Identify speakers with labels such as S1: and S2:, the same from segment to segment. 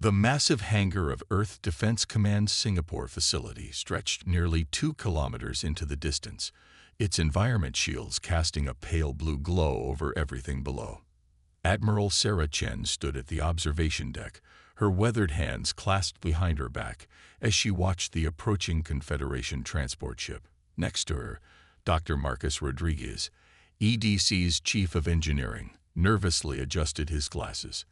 S1: The massive hangar of Earth Defense Command's Singapore facility stretched nearly 2 kilometers into the distance, its environment shields casting a pale blue glow over everything below. Admiral Sarah Chen stood at the observation deck, her weathered hands clasped behind her back as she watched the approaching Confederation transport ship. Next to her, Dr. Marcus Rodriguez, EDC's Chief of Engineering, nervously adjusted his glasses.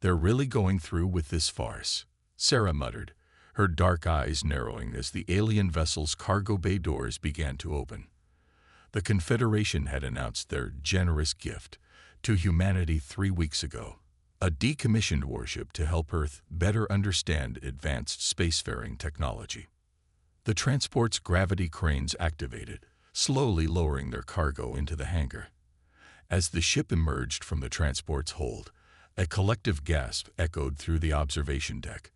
S1: "They're really going through with this farce," Sarah muttered, her dark eyes narrowing as the alien vessel's cargo bay doors began to open. The Confederation had announced their generous gift to humanity 3 weeks ago, a decommissioned warship to help Earth better understand advanced spacefaring technology. The transport's gravity cranes activated, slowly lowering their cargo into the hangar. As the ship emerged from the transport's hold, a collective gasp echoed through the observation deck.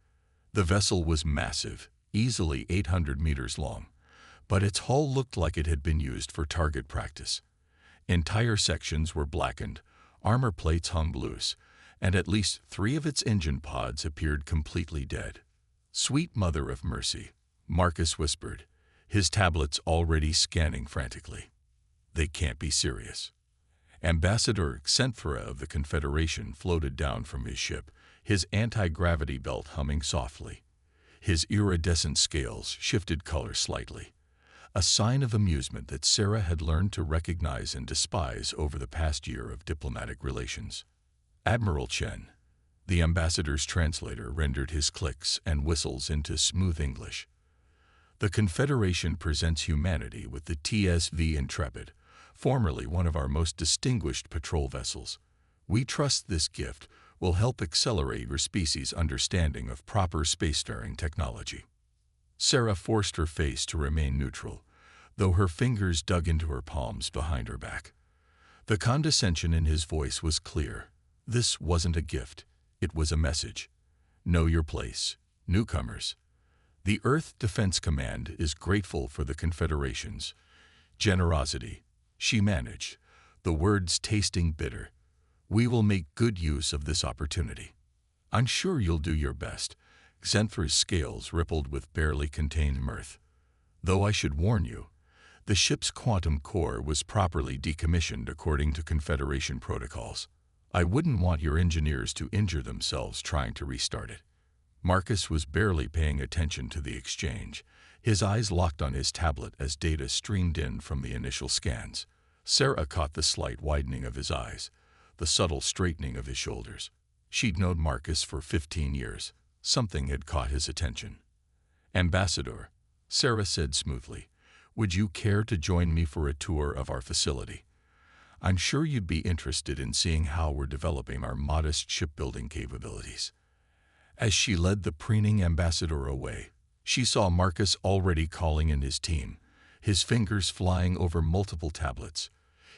S1: The vessel was massive, easily 800 meters long, but its hull looked like it had been used for target practice. Entire sections were blackened, armor plates hung loose, and at least 3 of its engine pods appeared completely dead. "Sweet Mother of Mercy," Marcus whispered, his tablets already scanning frantically. "They can't be serious." Ambassador Xenthra of the Confederation floated down from his ship, his anti-gravity belt humming softly. His iridescent scales shifted color slightly, a sign of amusement that Sarah had learned to recognize and despise over the past year of diplomatic relations. Admiral Chen, the ambassador's translator, rendered his clicks and whistles into smooth English. "The Confederation presents humanity with the TSV Intrepid, formerly one of our most distinguished patrol vessels. We trust this gift will help accelerate your species' understanding of proper spacefaring technology." Sarah forced her face to remain neutral, though her fingers dug into her palms behind her back. The condescension in his voice was clear. This wasn't a gift, it was a message. Know your place, newcomers. The Earth Defense Command is grateful for the Confederation's generosity. She managed, the words tasting bitter. "We will make good use of this opportunity. I'm sure you'll do your best." Xenthra's scales rippled with barely contained mirth. "Though I should warn you, the ship's quantum core was properly decommissioned according to Confederation protocols. I wouldn't want your engineers to injure themselves trying to restart it." Marcus was barely paying attention to the exchange, his eyes locked on his tablet as data streamed in from the initial scans. Sarah caught the slight widening of his eyes, the subtle straightening of his shoulders. She'd known Marcus for 15 years. Something had caught his attention. "Ambassador," Sarah said smoothly, "would you care to join me for a tour of our facility? I'm sure you'd be interested in seeing how we're developing our modest shipbuilding capabilities." As she led the preening ambassador away, she saw Marcus already calling in his team, his fingers flying over multiple tablets.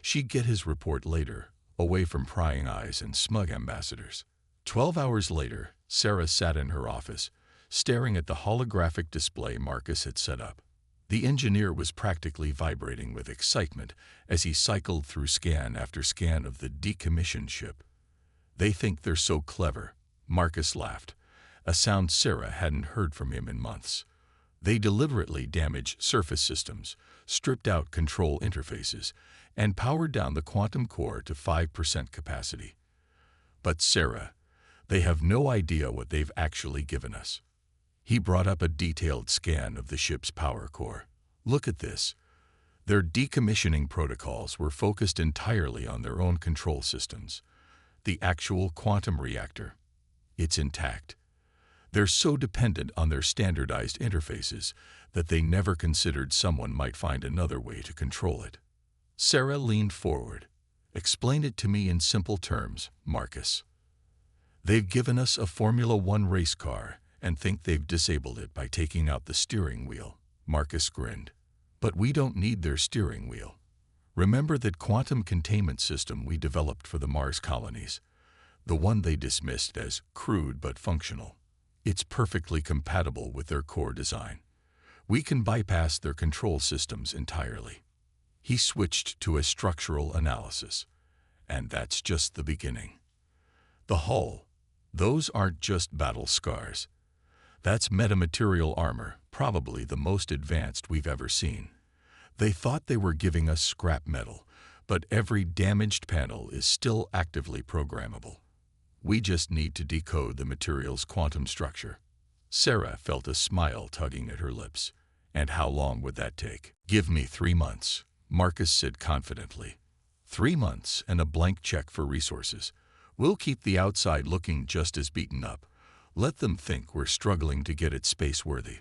S1: She'd get his report later, away from prying eyes and smug ambassadors. 12 hours later, Sarah sat in her office, staring at the holographic display Marcus had set up. The engineer was practically vibrating with excitement as he cycled through scan after scan of the decommissioned ship. "They think they're so clever," Marcus laughed, a sound Sarah hadn't heard from him in months. "They deliberately damaged surface systems, stripped out control interfaces, and powered down the quantum core to 5% capacity. But Sarah, they have no idea what they've actually given us." He brought up a detailed scan of the ship's power core. "Look at this." Their decommissioning protocols were focused entirely on their own control systems. The actual quantum reactor, it's intact. They're so dependent on their standardized interfaces that they never considered someone might find another way to control it. Sarah leaned forward. "Explain it to me in simple terms, Marcus." "They've given us a Formula One race car and think they've disabled it by taking out the steering wheel," Marcus grinned. "But we don't need their steering wheel. Remember that quantum containment system we developed for the Mars colonies, the one they dismissed as crude but functional. It's perfectly compatible with their core design. We can bypass their control systems entirely." He switched to a structural analysis. "And that's just the beginning. The hull, Those aren't just battle scars. That's metamaterial armor, probably the most advanced we've ever seen. They thought they were giving us scrap metal, but every damaged panel is still actively programmable. We just need to decode the material's quantum structure. Sarah felt a smile tugging at her lips. And how long would that take? Give me 3 months, Marcus said confidently. 3 months and a blank check for resources. We'll keep the outside looking just as beaten up. Let them think we're struggling to get it space-worthy.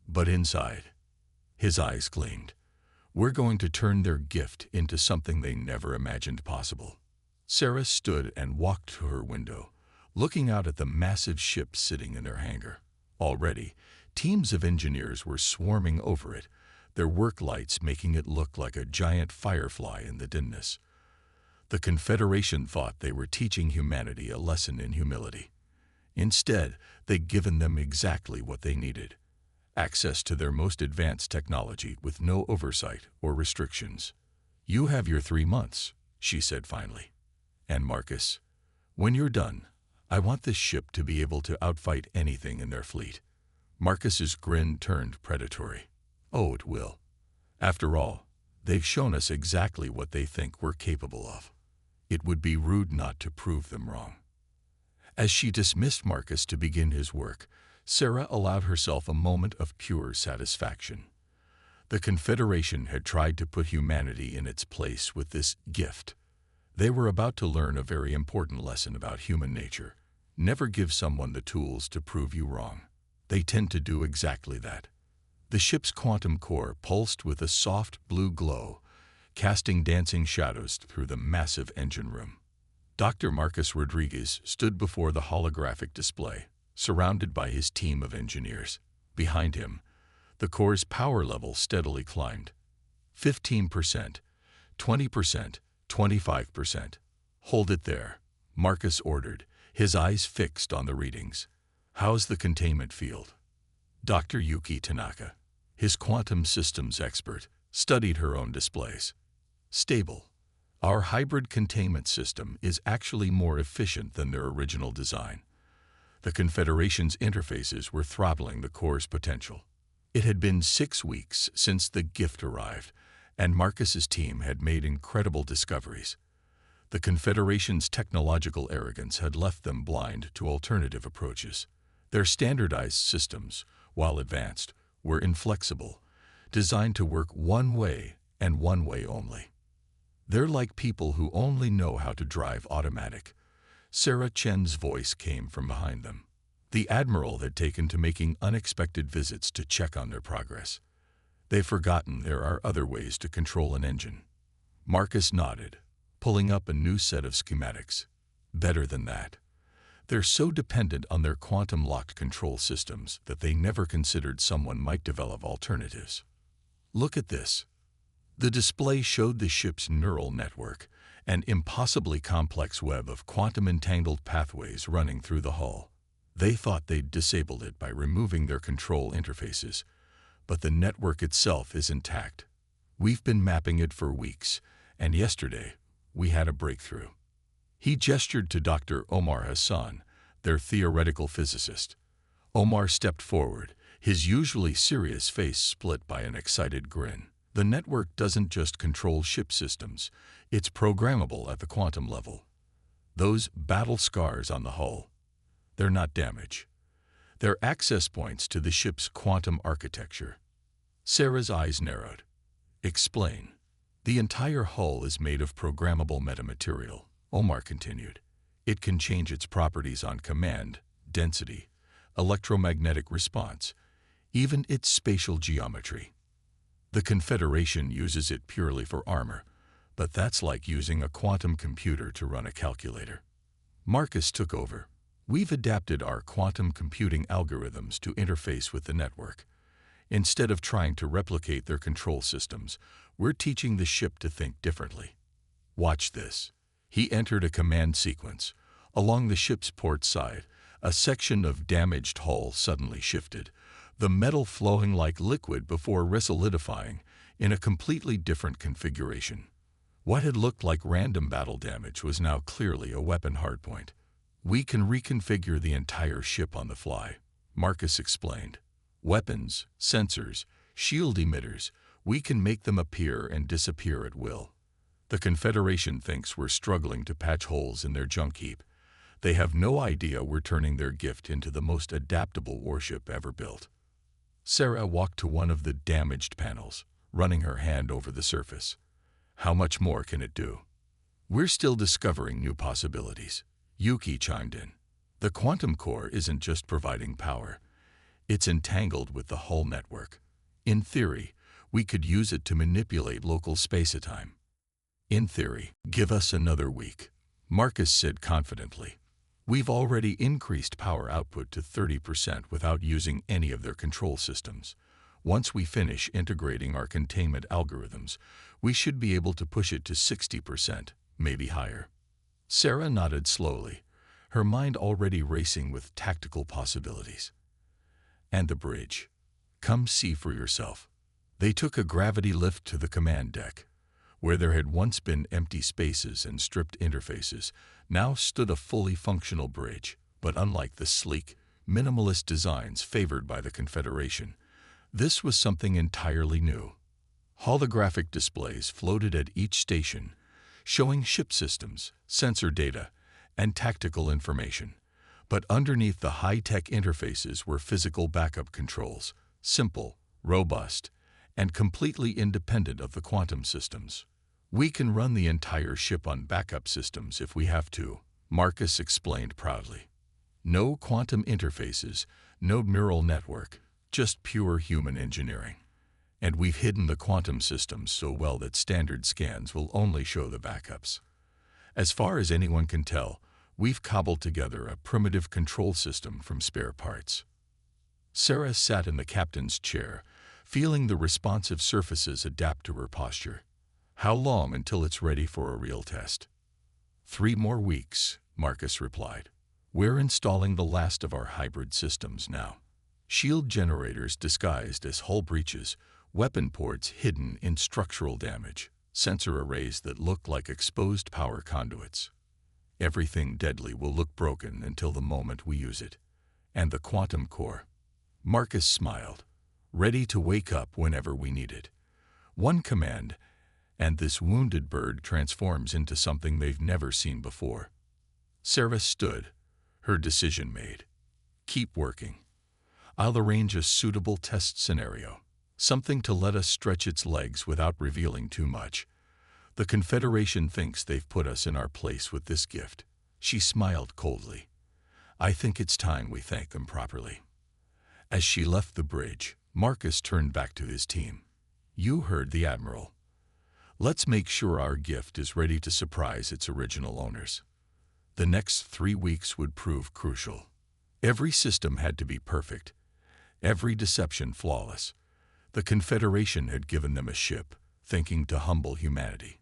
S1: But inside, his eyes gleamed. We're going to turn their gift into something they never imagined possible. Sarah stood and walked to her window, looking out at the massive ship sitting in their hangar. Already, teams of engineers were swarming over it, their work lights making it look like a giant firefly in the dimness. The Confederation thought they were teaching humanity a lesson in humility. Instead, they'd given them exactly what they needed: access to their most advanced technology with no oversight or restrictions. You have your 3 months, she said finally. And Marcus, when you're done, I want this ship to be able to outfight anything in their fleet. Marcus's grin turned predatory. Oh, it will. After all, they've shown us exactly what they think we're capable of. It would be rude not to prove them wrong. As she dismissed Marcus to begin his work, Sarah allowed herself a moment of pure satisfaction. The Confederation had tried to put humanity in its place with this gift. They were about to learn a very important lesson about human nature. Never give someone the tools to prove you wrong. They tend to do exactly that. The ship's quantum core pulsed with a soft blue glow, casting dancing shadows through the massive engine room. Dr. Marcus Rodriguez stood before the holographic display, surrounded by his team of engineers. Behind him, the core's power level steadily climbed. 15%, 20%, 25%. Hold it there, Marcus ordered, his eyes fixed on the readings. How's the containment field? Dr. Yuki Tanaka, his quantum systems expert, studied her own displays. Stable. Our hybrid containment system is actually more efficient than their original design. The Confederation's interfaces were throttling the core's potential. It had been 6 weeks since the gift arrived, and Marcus's team had made incredible discoveries. The Confederation's technological arrogance had left them blind to alternative approaches. Their standardized systems, while advanced, were inflexible, designed to work one way and one way only. They're like people who only know how to drive automatic. Sarah Chen's voice came from behind them. The Admiral had taken to making unexpected visits to check on their progress. They've forgotten there are other ways to control an engine. Marcus nodded, pulling up a new set of schematics. Better than that. They're so dependent on their quantum-locked control systems that they never considered someone might develop alternatives. Look at this. The display showed the ship's neural network, an impossibly complex web of quantum-entangled pathways running through the hull. They thought they'd disabled it by removing their control interfaces, but the network itself is intact. We've been mapping it for weeks, and yesterday we had a breakthrough. He gestured to Dr. Omar Hassan, their theoretical physicist. Omar stepped forward, his usually serious face split by an excited grin. The network doesn't just control ship systems, it's programmable at the quantum level. Those battle scars on the hull, they're not damage. They're access points to the ship's quantum architecture. Sarah's eyes narrowed. Explain. The entire hull is made of programmable metamaterial, Omar continued. It can change its properties on command, density, electromagnetic response, even its spatial geometry. The Confederation uses it purely for armor, but that's like using a quantum computer to run a calculator. Marcus took over. We've adapted our quantum computing algorithms to interface with the network. Instead of trying to replicate their control systems, we're teaching the ship to think differently. Watch this. He entered a command sequence. Along the ship's port side, a section of damaged hull suddenly shifted, the metal flowing like liquid before resolidifying in a completely different configuration. What had looked like random battle damage was now clearly a weapon hardpoint. We can reconfigure the entire ship on the fly, Marcus explained. Weapons, sensors, shield emitters, we can make them appear and disappear at will. The Confederation thinks we're struggling to patch holes in their junk heap. They have no idea we're turning their gift into the most adaptable warship ever built. Sarah walked to one of the damaged panels, running her hand over the surface. How much more can it do? We're still discovering new possibilities. Yuki chimed in. The quantum core isn't just providing power. It's entangled with the hull network. In theory, we could use it to manipulate local space-time. In theory, give us another week, Marcus said confidently. We've already increased power output to 30% without using any of their control systems. Once we finish integrating our containment algorithms, we should be able to push it to 60%, maybe higher. Sarah nodded slowly, her mind already racing with tactical possibilities. And the bridge. Come see for yourself. They took a gravity lift to the command deck. Where there had once been empty spaces and stripped interfaces, now stood a fully functional bridge, but unlike the sleek, minimalist designs favored by the Confederation, this was something entirely new. Holographic displays floated at each station, showing ship systems, sensor data, and tactical information. But underneath the high-tech interfaces were physical backup controls, simple, robust, and completely independent of the quantum systems. We can run the entire ship on backup systems if we have to, Marcus explained proudly. No quantum interfaces, no neural network, just pure human engineering. And we've hidden the quantum systems so well that standard scans will only show the backups. As far as anyone can tell, we've cobbled together a primitive control system from spare parts. Sarah sat in the captain's chair, feeling the responsive surfaces adapt to her posture. How long until it's ready for a real test? 3 more weeks, Marcus replied. We're installing the last of our hybrid systems now. Shield generators disguised as hull breaches, weapon ports hidden in structural damage, sensor arrays that look like exposed power conduits. Everything deadly will look broken until the moment we use it. And the quantum core. Marcus smiled, ready to wake up whenever we need it. One command, and this wounded bird transforms into something they've never seen before. Sarah stood, her decision made. Keep working. I'll arrange a suitable test scenario, something to let us stretch its legs without revealing too much. The Confederation thinks they've put us in our place with this gift. She smiled coldly. I think it's time we thank them properly. As she left the bridge, Marcus turned back to his team. You heard the Admiral. Let's make sure our gift is ready to surprise its original owners. The next 3 weeks would prove crucial. Every system had to be perfect, every deception flawless. The Confederation had given them a ship, thinking to humble humanity.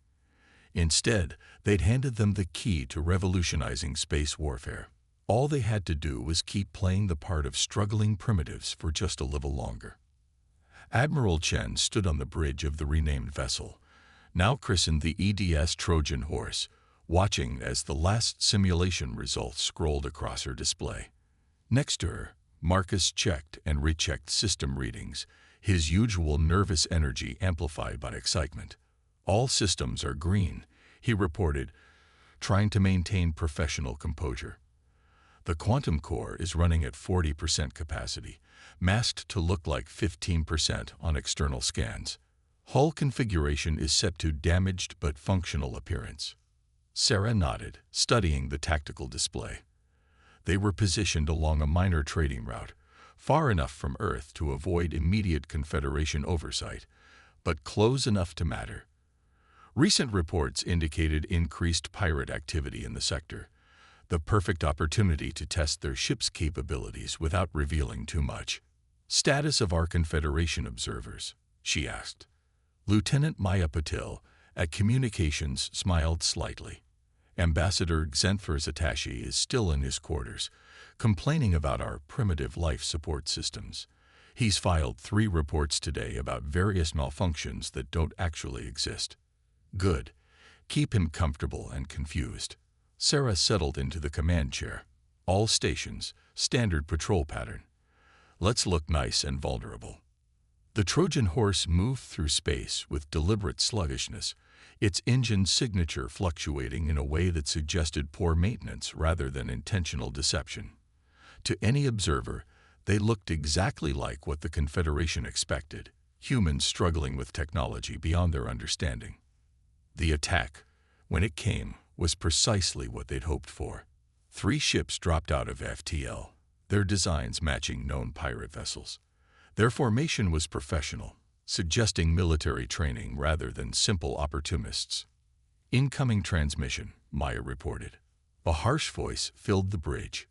S1: Instead, they'd handed them the key to revolutionizing space warfare. All they had to do was keep playing the part of struggling primitives for just a little longer. Admiral Chen stood on the bridge of the renamed vessel, now christened the EDS Trojan Horse, watching as the last simulation results scrolled across her display. Next to her, Marcus checked and rechecked system readings, his usual nervous energy amplified by excitement. All systems are green, he reported, trying to maintain professional composure. The quantum core is running at 40% capacity, masked to look like 15% on external scans. Hull configuration is set to damaged but functional appearance. Sarah nodded, studying the tactical display. They were positioned along a minor trading route, far enough from Earth to avoid immediate Confederation oversight, but close enough to matter. Recent reports indicated increased pirate activity in the sector, the perfect opportunity to test their ship's capabilities without revealing too much. Status of our Confederation observers, she asked. Lieutenant Maya Patil, at Communications, smiled slightly. Ambassador Xenfer's attaché is still in his quarters, complaining about our primitive life support systems. He's filed 3 reports today about various malfunctions that don't actually exist. Good. Keep him comfortable and confused. Sarah settled into the command chair. All stations, standard patrol pattern. Let's look nice and vulnerable. The Trojan horse moved through space with deliberate sluggishness, its engine signature fluctuating in a way that suggested poor maintenance rather than intentional deception. To any observer, they looked exactly like what the Confederation expected, humans struggling with technology beyond their understanding. The attack, when it came, was precisely what they'd hoped for. 3 ships dropped out of FTL, their designs matching known pirate vessels. Their formation was professional, suggesting military training rather than simple opportunists. Incoming transmission, Maya reported. A harsh voice filled the bridge.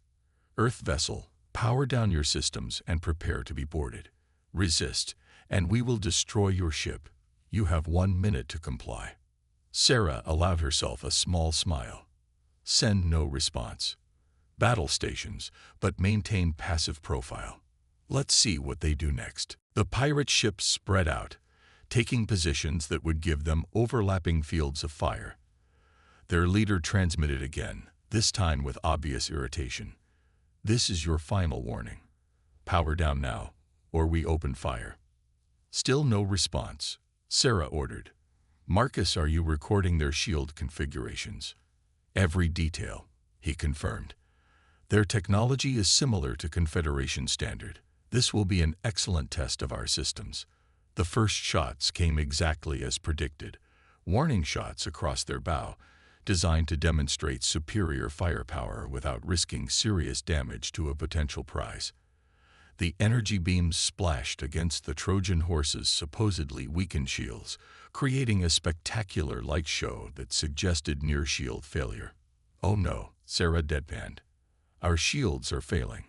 S1: Earth vessel, power down your systems and prepare to be boarded. Resist, and we will destroy your ship. You have 1 minute to comply. Sarah allowed herself a small smile. Send no response. Battle stations, but maintain passive profile. Let's see what they do next. The pirate ships spread out, taking positions that would give them overlapping fields of fire. Their leader transmitted again, this time with obvious irritation. This is your final warning. Power down now, or we open fire. Still no response. Sarah ordered. Marcus, are you recording their shield configurations? Every detail, he confirmed. Their technology is similar to Confederation standard. This will be an excellent test of our systems. The first shots came exactly as predicted, warning shots across their bow, designed to demonstrate superior firepower without risking serious damage to a potential prize. The energy beams splashed against the Trojan horse's supposedly weakened shields, creating a spectacular light show that suggested near-shield failure. Oh no, Sarah deadpanned. Our shields are failing.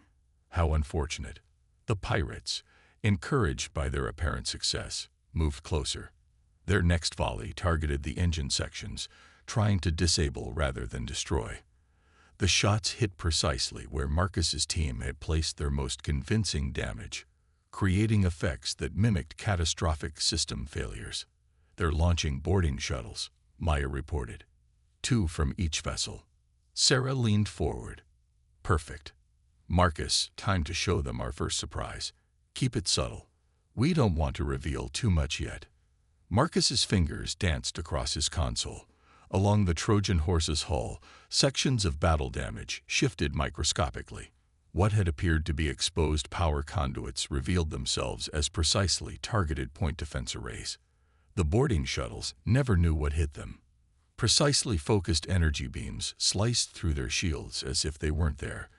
S1: How unfortunate. The pirates, encouraged by their apparent success, moved closer. Their next volley targeted the engine sections, trying to disable rather than destroy. The shots hit precisely where Marcus's team had placed their most convincing damage, creating effects that mimicked catastrophic system failures. They're launching boarding shuttles, Maya reported. 2 from each vessel. Sarah leaned forward. Perfect. Marcus, time to show them our first surprise. Keep it subtle. We don't want to reveal too much yet. Marcus's fingers danced across his console. Along the Trojan horse's hull, sections of battle damage shifted microscopically. What had appeared to be exposed power conduits revealed themselves as precisely targeted point defense arrays. The boarding shuttles never knew what hit them. Precisely focused energy beams sliced through their shields as if they weren't there,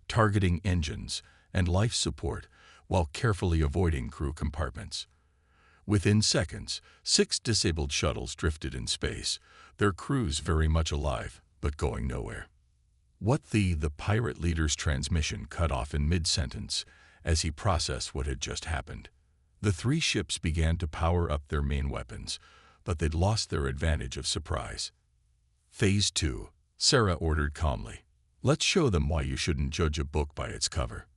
S1: targeting engines and life support while carefully avoiding crew compartments. Within seconds, 6 disabled shuttles drifted in space, their crews very much alive, but going nowhere. The pirate leader's transmission cut off in mid-sentence as he processed what had just happened. The 3 ships began to power up their main weapons, but they'd lost their advantage of surprise. Phase 2, Sarah ordered calmly. Let's show them why you shouldn't judge a book by its cover.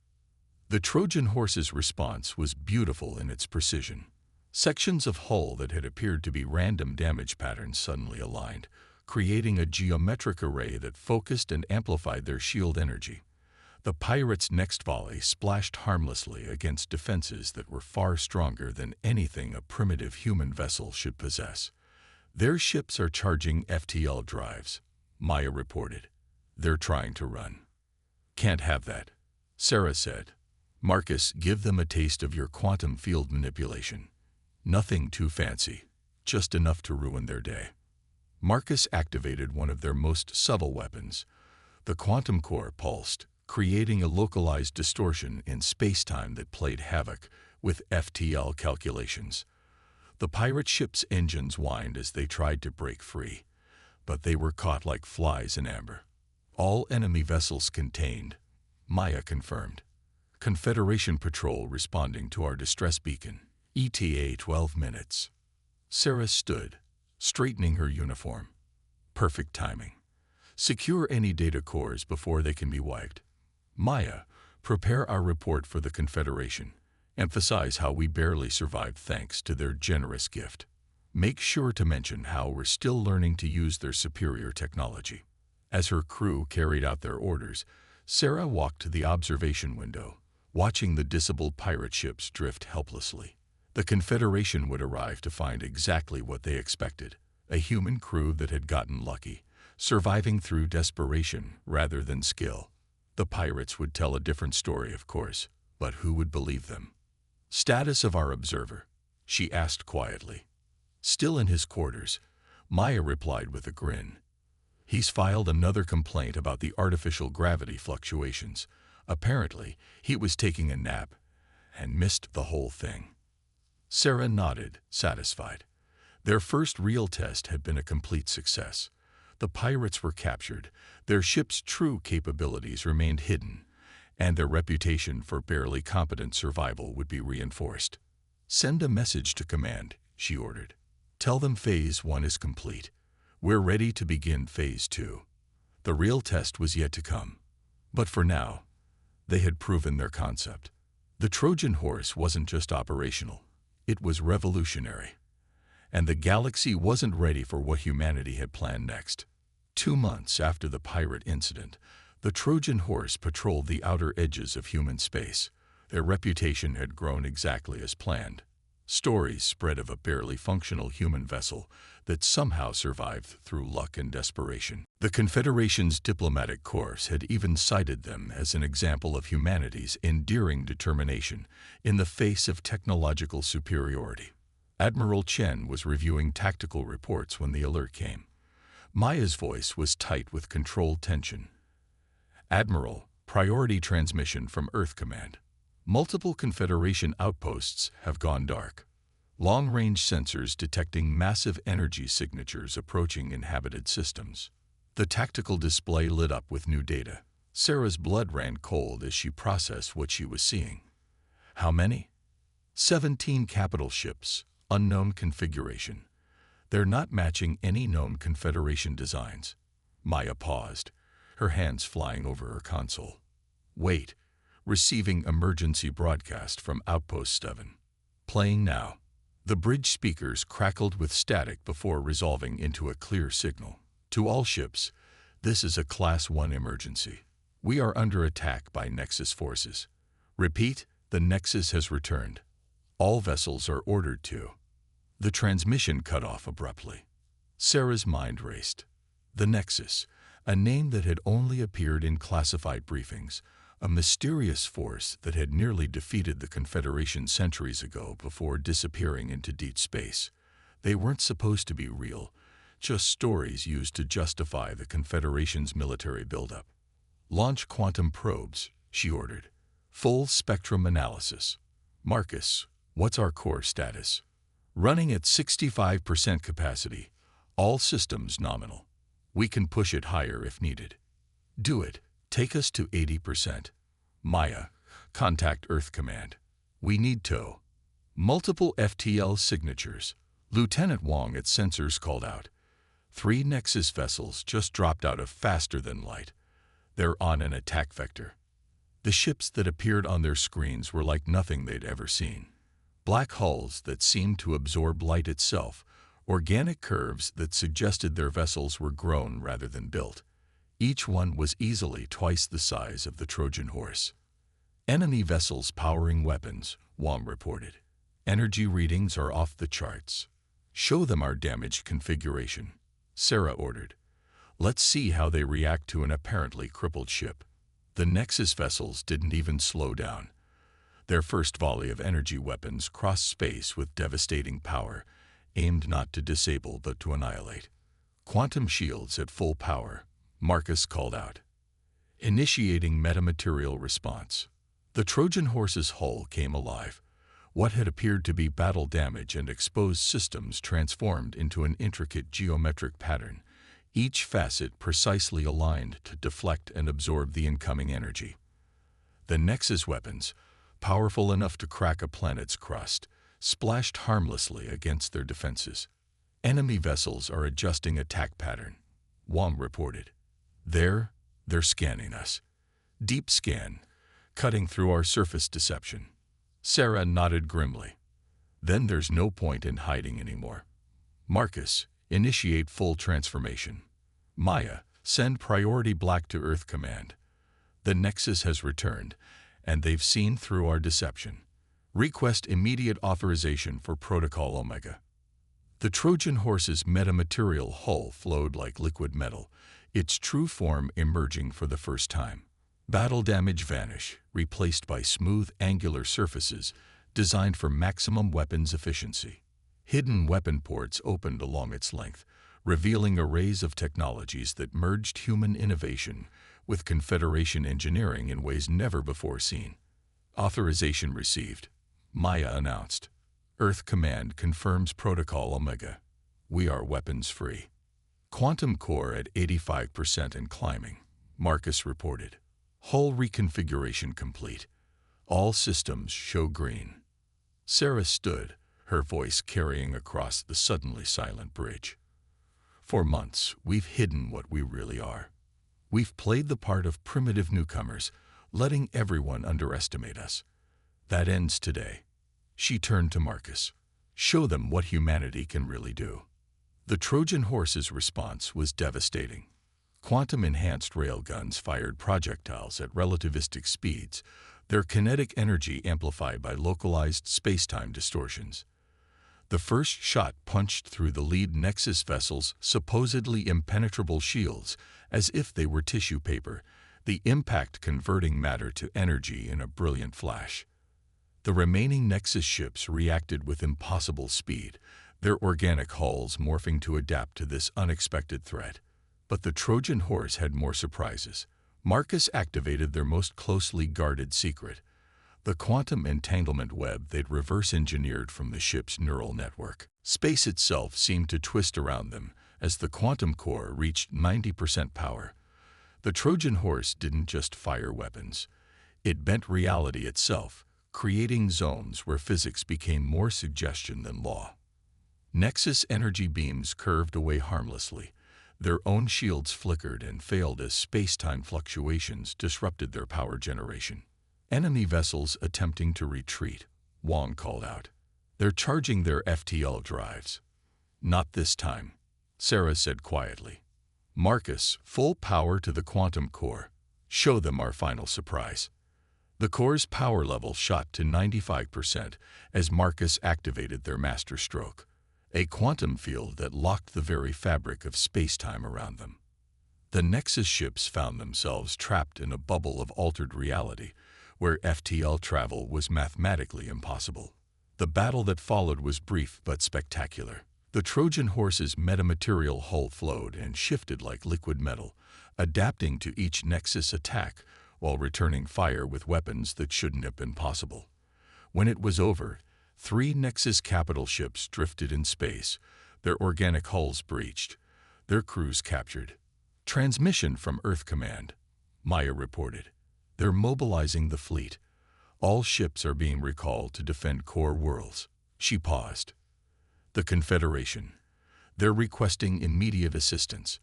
S1: The Trojan horse's response was beautiful in its precision. Sections of hull that had appeared to be random damage patterns suddenly aligned, creating a geometric array that focused and amplified their shield energy. The pirates' next volley splashed harmlessly against defenses that were far stronger than anything a primitive human vessel should possess. Their ships are charging FTL drives, Maya reported. They're trying to run. Can't have that, Sarah said. Marcus, give them a taste of your quantum field manipulation. Nothing too fancy, just enough to ruin their day. Marcus activated one of their most subtle weapons. The quantum core pulsed, creating a localized distortion in space-time that played havoc with FTL calculations. The pirate ship's engines whined as they tried to break free, but they were caught like flies in amber. All enemy vessels contained, Maya confirmed. Confederation patrol responding to our distress beacon. ETA 12 minutes. Sarah stood, straightening her uniform. Perfect timing. Secure any data cores before they can be wiped. Maya, prepare our report for the Confederation. Emphasize how we barely survived thanks to their generous gift. Make sure to mention how we're still learning to use their superior technology. As her crew carried out their orders, Sarah walked to the observation window, watching the disabled pirate ships drift helplessly. The Confederation would arrive to find exactly what they expected: a human crew that had gotten lucky, surviving through desperation rather than skill. The pirates would tell a different story, of course, but who would believe them? "Status of our observer?" she asked quietly. Still in his quarters, Maya replied with a grin. "He's filed another complaint about the artificial gravity fluctuations. Apparently, he was taking a nap and missed the whole thing." Sarah nodded, satisfied. Their first real test had been a complete success. The pirates were captured, their ship's true capabilities remained hidden, and their reputation for barely competent survival would be reinforced. "Send a message to command," she ordered. "Tell them Phase 1 is complete. We're ready to begin Phase 2. The real test was yet to come. But for now, they had proven their concept. The Trojan horse wasn't just operational, it was revolutionary. And the galaxy wasn't ready for what humanity had planned next. 2 months after the pirate incident, the Trojan horse patrolled the outer edges of human space. Their reputation had grown exactly as planned. Stories spread of a barely functional human vessel that somehow survived through luck and desperation. The Confederation's diplomatic corps had even cited them as an example of humanity's enduring determination in the face of technological superiority. Admiral Chen was reviewing tactical reports when the alert came. Maya's voice was tight with controlled tension. "Admiral, priority transmission from Earth Command. Multiple Confederation outposts have gone dark. Long-range sensors detecting massive energy signatures approaching inhabited systems." The tactical display lit up with new data. Sarah's blood ran cold as she processed what she was seeing. How many? 17 capital ships, unknown configuration. They're not matching any known Confederation designs. Maya paused, her hands flying over her console. "Wait. Receiving emergency broadcast from Outpost 7. Playing now." The bridge speakers crackled with static before resolving into a clear signal. "To all ships, this is a Class 1 emergency. We are under attack by Nexus forces. Repeat, the Nexus has returned. All vessels are ordered to." The transmission cut off abruptly. Sarah's mind raced. The Nexus, a name that had only appeared in classified briefings, a mysterious force that had nearly defeated the Confederation centuries ago before disappearing into deep space. They weren't supposed to be real, just stories used to justify the Confederation's military buildup. "Launch quantum probes," she ordered. "Full spectrum analysis. Marcus, what's our core status?" "Running at 65% capacity. All systems nominal. We can push it higher if needed." "Do it. Take us to 80%. Maya, contact Earth Command. We need tow." Multiple FTL signatures. Lieutenant Wong at Sensors called out. 3 Nexus vessels just dropped out of faster than light. They're on an attack vector. The ships that appeared on their screens were like nothing they'd ever seen. Black hulls that seemed to absorb light itself, organic curves that suggested their vessels were grown rather than built. Each one was easily twice the size of the Trojan horse. "Enemy vessels powering weapons," Wong reported. "Energy readings are off the charts." "Show them our damaged configuration," Sarah ordered. "Let's see how they react to an apparently crippled ship." The Nexus vessels didn't even slow down. Their first volley of energy weapons crossed space with devastating power, aimed not to disable but to annihilate. "Quantum shields at full power," Marcus called out. "Initiating metamaterial response." The Trojan horse's hull came alive. What had appeared to be battle damage and exposed systems transformed into an intricate geometric pattern, each facet precisely aligned to deflect and absorb the incoming energy. The Nexus weapons, powerful enough to crack a planet's crust, splashed harmlessly against their defenses. "Enemy vessels are adjusting attack pattern," Wong reported. They're scanning us. Deep scan, cutting through our surface deception." Sarah nodded grimly. "Then there's no point in hiding anymore. Marcus, initiate full transformation. Maya, send priority black to Earth Command. The Nexus has returned, and they've seen through our deception. Request immediate authorization for Protocol Omega. The Trojan horse's metamaterial hull flowed like liquid metal, its true form emerging for the first time. Battle damage vanish, replaced by smooth, angular surfaces designed for maximum weapons efficiency. Hidden weapon ports opened along its length, revealing arrays of technologies that merged human innovation with Confederation engineering in ways never before seen. Authorization received, Maya announced. Earth Command confirms Protocol Omega. We are weapons-free. Quantum core at 85% and climbing, Marcus reported. Hull reconfiguration complete. All systems show green. Sarah stood, her voice carrying across the suddenly silent bridge. For months, we've hidden what we really are. We've played the part of primitive newcomers, letting everyone underestimate us. That ends today. She turned to Marcus. Show them what humanity can really do. The Trojan horse's response was devastating. Quantum-enhanced railguns fired projectiles at relativistic speeds, their kinetic energy amplified by localized space-time distortions. The first shot punched through the lead Nexus vessel's supposedly impenetrable shields as if they were tissue paper, the impact converting matter to energy in a brilliant flash. The remaining Nexus ships reacted with impossible speed, their organic hulls morphing to adapt to this unexpected threat. But the Trojan horse had more surprises. Marcus activated their most closely guarded secret, the quantum entanglement web they'd reverse-engineered from the ship's neural network. Space itself seemed to twist around them as the quantum core reached 90% power. The Trojan horse didn't just fire weapons. It bent reality itself, creating zones where physics became more suggestion than law. Nexus energy beams curved away harmlessly. Their own shields flickered and failed as space-time fluctuations disrupted their power generation. Enemy vessels attempting to retreat, Wong called out. They're charging their FTL drives. Not this time, Sarah said quietly. Marcus, full power to the quantum core. Show them our final surprise. The core's power level shot to 95% as Marcus activated their master stroke, a quantum field that locked the very fabric of space-time around them. The Nexus ships found themselves trapped in a bubble of altered reality, where FTL travel was mathematically impossible. The battle that followed was brief but spectacular. The Trojan horse's metamaterial hull flowed and shifted like liquid metal, adapting to each Nexus attack while returning fire with weapons that shouldn't have been possible. When it was over, 3 Nexus capital ships drifted in space, their organic hulls breached, their crews captured. Transmission from Earth Command, Maya reported. They're mobilizing the fleet. All ships are being recalled to defend core worlds. She paused. The Confederation. They're requesting immediate assistance.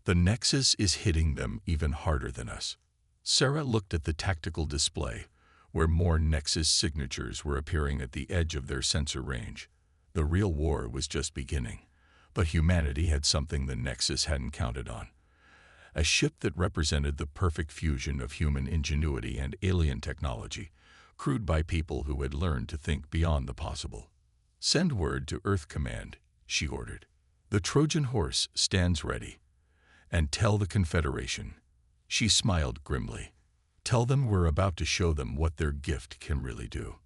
S1: The Nexus is hitting them even harder than us. Sarah looked at the tactical display, where more Nexus signatures were appearing at the edge of their sensor range. The real war was just beginning, but humanity had something the Nexus hadn't counted on. A ship that represented the perfect fusion of human ingenuity and alien technology, crewed by people who had learned to think beyond the possible. Send word to Earth Command, she ordered. The Trojan horse stands ready. And tell the Confederation. She smiled grimly. Tell them we're about to show them what their gift can really do.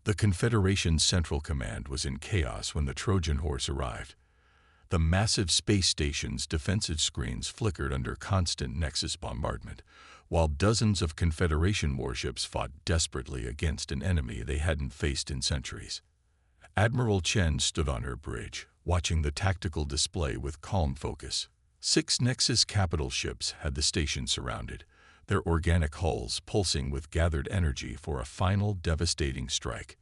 S1: The Confederation's Central Command was in chaos when the Trojan horse arrived. The massive space station's defensive screens flickered under constant Nexus bombardment, while dozens of Confederation warships fought desperately against an enemy they hadn't faced in centuries. Admiral Chen stood on her bridge, watching the tactical display with calm focus. 6 Nexus capital ships had the station surrounded, their organic hulls pulsing with gathered energy for a final devastating strike.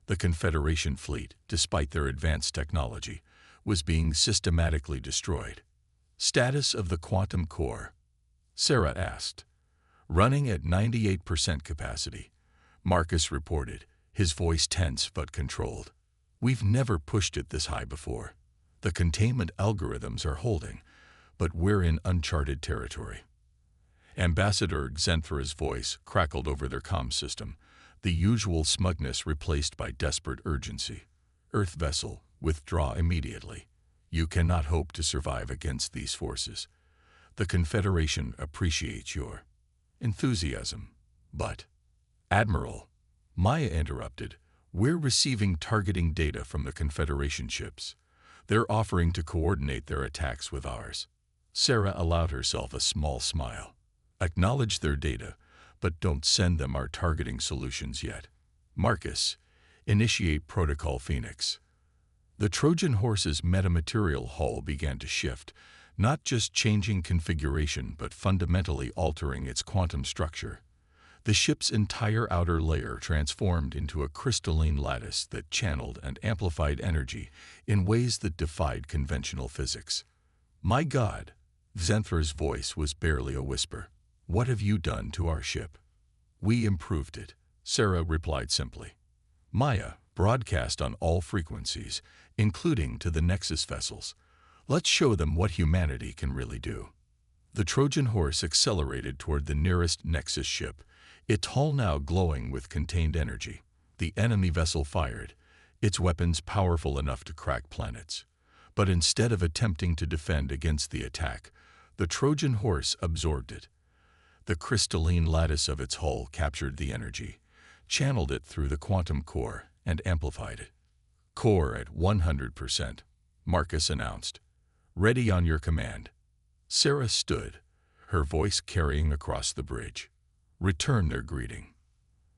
S1: The Confederation fleet, despite their advanced technology, was being systematically destroyed. Status of the quantum core? Sarah asked. Running at 98% capacity, Marcus reported, his voice tense but controlled. We've never pushed it this high before. The containment algorithms are holding, but we're in uncharted territory. Ambassador Xanthra's voice crackled over their comm system, the usual smugness replaced by desperate urgency. Earth vessel, withdraw immediately. You cannot hope to survive against these forces. The Confederation appreciates your enthusiasm, but... Admiral, Maya interrupted, we're receiving targeting data from the Confederation ships. They're offering to coordinate their attacks with ours. Sarah allowed herself a small smile. Acknowledge their data, but don't send them our targeting solutions yet. Marcus, initiate Protocol Phoenix. The Trojan horse's metamaterial hull began to shift, not just changing configuration but fundamentally altering its quantum structure. The ship's entire outer layer transformed into a crystalline lattice that channeled and amplified energy in ways that defied conventional physics. My God, Xanthra's voice was barely a whisper. What have you done to our ship? We improved it, Sarah replied simply. Maya, broadcast on all frequencies, including to the Nexus vessels. Let's show them what humanity can really do. The Trojan horse accelerated toward the nearest Nexus ship, its hull now glowing with contained energy. The enemy vessel fired, its weapons powerful enough to crack planets. But instead of attempting to defend against the attack, the Trojan horse absorbed it. The crystalline lattice of its hull captured the energy, channeled it through the quantum core, and amplified it. Core at 100%, Marcus announced. Ready on your command. Sarah stood, her voice carrying across the bridge. Return their greeting.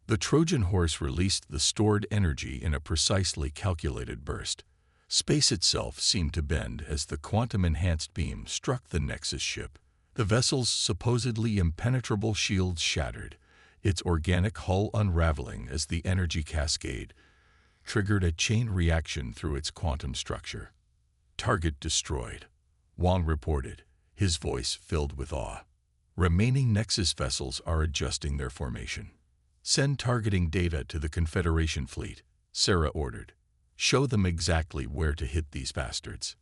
S1: The Trojan horse released the stored energy in a precisely calculated burst. Space itself seemed to bend as the quantum-enhanced beam struck the Nexus ship. The vessel's supposedly impenetrable shields shattered, its organic hull unraveling as the energy cascade triggered a chain reaction through its quantum structure. Target destroyed, Wang reported, his voice filled with awe. Remaining Nexus vessels are adjusting their formation. Send targeting data to the Confederation fleet, Sarah ordered. Show them exactly where to hit these bastards.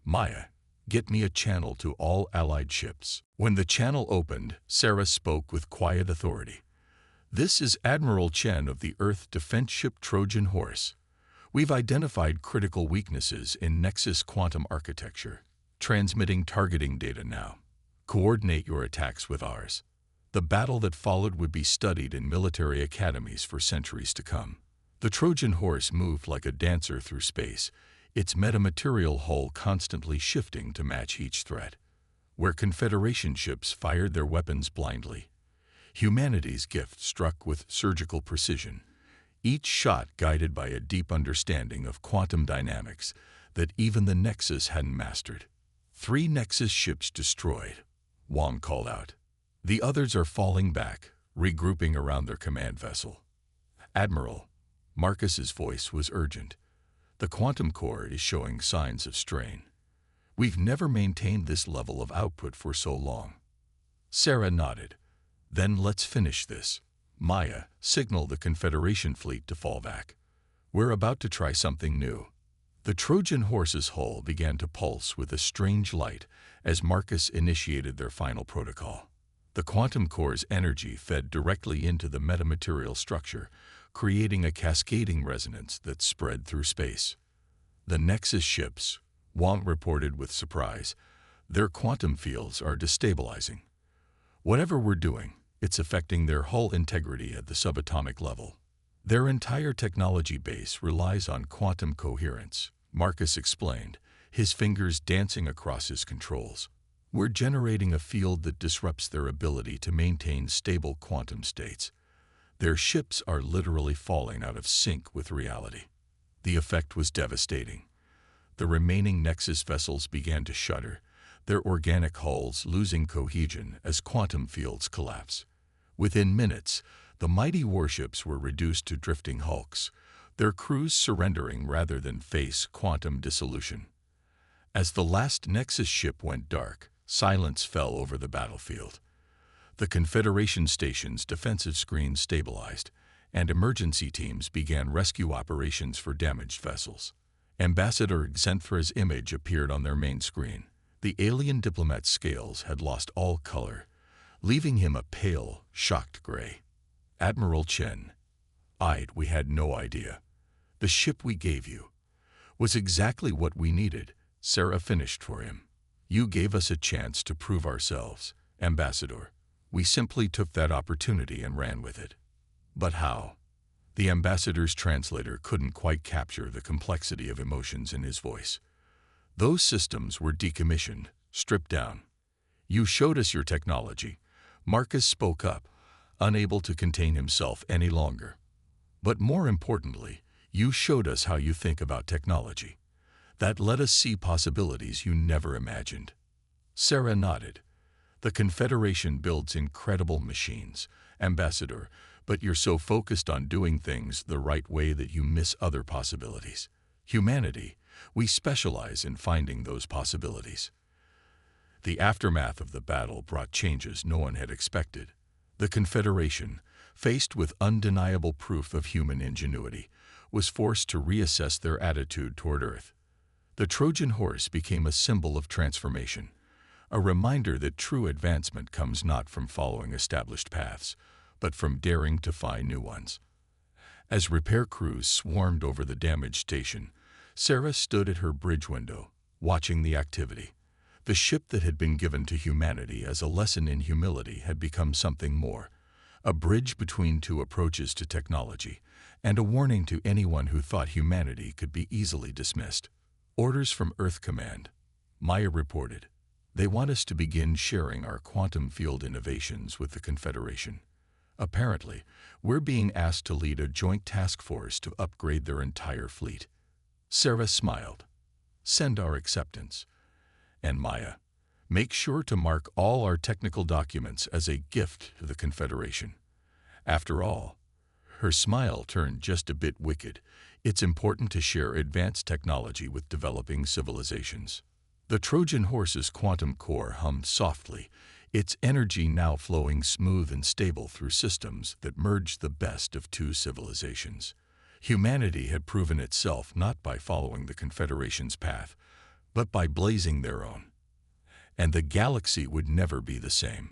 S1: Maya, get me a channel to all allied ships. When the channel opened, Sarah spoke with quiet authority. This is Admiral Chen of the Earth defense ship Trojan Horse. We've identified critical weaknesses in Nexus quantum architecture. Transmitting targeting data now. Coordinate your attacks with ours. The battle that followed would be studied in military academies for centuries to come. The Trojan horse moved like a dancer through space, its metamaterial hull constantly shifting to match each threat. Where Confederation ships fired their weapons blindly, humanity's gift struck with surgical precision, each shot guided by a deep understanding of quantum dynamics that even the Nexus hadn't mastered. 3 Nexus ships destroyed, Wang called out. The others are falling back, regrouping around their command vessel. Admiral, Marcus's voice was urgent. The quantum core is showing signs of strain. We've never maintained this level of output for so long. Sarah nodded. Then let's finish this. Maya, signal the Confederation fleet to fall back. We're about to try something new. The Trojan horse's hull began to pulse with a strange light as Marcus initiated their final protocol. The quantum core's energy fed directly into the metamaterial structure, creating a cascading resonance that spread through space. The Nexus ships, Wang reported with surprise, their quantum fields are destabilizing. Whatever we're doing, it's affecting their hull integrity at the subatomic level. Their entire technology base relies on quantum coherence, Marcus explained, his fingers dancing across his controls. We're generating a field that disrupts their ability to maintain stable quantum states. Their ships are literally falling out of sync with reality. The effect was devastating. The remaining Nexus vessels began to shudder, their organic hulls losing cohesion as quantum fields collapse. Within minutes, the mighty warships were reduced to drifting hulks, their crews surrendering rather than face quantum dissolution. As the last Nexus ship went dark, silence fell over the battlefield. The Confederation station's defensive screens stabilized, and emergency teams began rescue operations for damaged vessels. Ambassador Xanthra's image appeared on their main screen. The alien diplomat's scales had lost all color, leaving him a pale, shocked gray. Admiral Chen eyed. We had no idea. The ship we gave you was exactly what we needed, Sarah finished for him. You gave us a chance to prove ourselves, Ambassador. We simply took that opportunity and ran with it. But how? The ambassador's translator couldn't quite capture the complexity of emotions in his voice. Those systems were decommissioned, stripped down. You showed us your technology. Marcus spoke up, unable to contain himself any longer. But more importantly, you showed us how you think about technology. That let us see possibilities you never imagined. Sarah nodded. The Confederation builds incredible machines, Ambassador, but you're so focused on doing things the right way that you miss other possibilities. Humanity, we specialize in finding those possibilities. The aftermath of the battle brought changes no one had expected. The Confederation, faced with undeniable proof of human ingenuity, was forced to reassess their attitude toward Earth. The Trojan horse became a symbol of transformation, a reminder that true advancement comes not from following established paths, but from daring to find new ones. As repair crews swarmed over the damaged station, Sarah stood at her bridge window, watching the activity. The ship that had been given to humanity as a lesson in humility had become something more, a bridge between two approaches to technology, and a warning to anyone who thought humanity could be easily dismissed. Orders from Earth Command. Maya reported. They want us to begin sharing our quantum field innovations with the Confederation. Apparently, we're being asked to lead a joint task force to upgrade their entire fleet. Sarah smiled. Send our acceptance. And Maya, make sure to mark all our technical documents as a gift to the Confederation. After all, her smile turned just a bit wicked. It's important to share advanced technology with developing civilizations. The Trojan horse's quantum core hummed softly, its energy now flowing smooth and stable through systems that merged the best of two civilizations. Humanity had proven itself not by following the Confederation's path, but by blazing their own. And the galaxy would never be the same.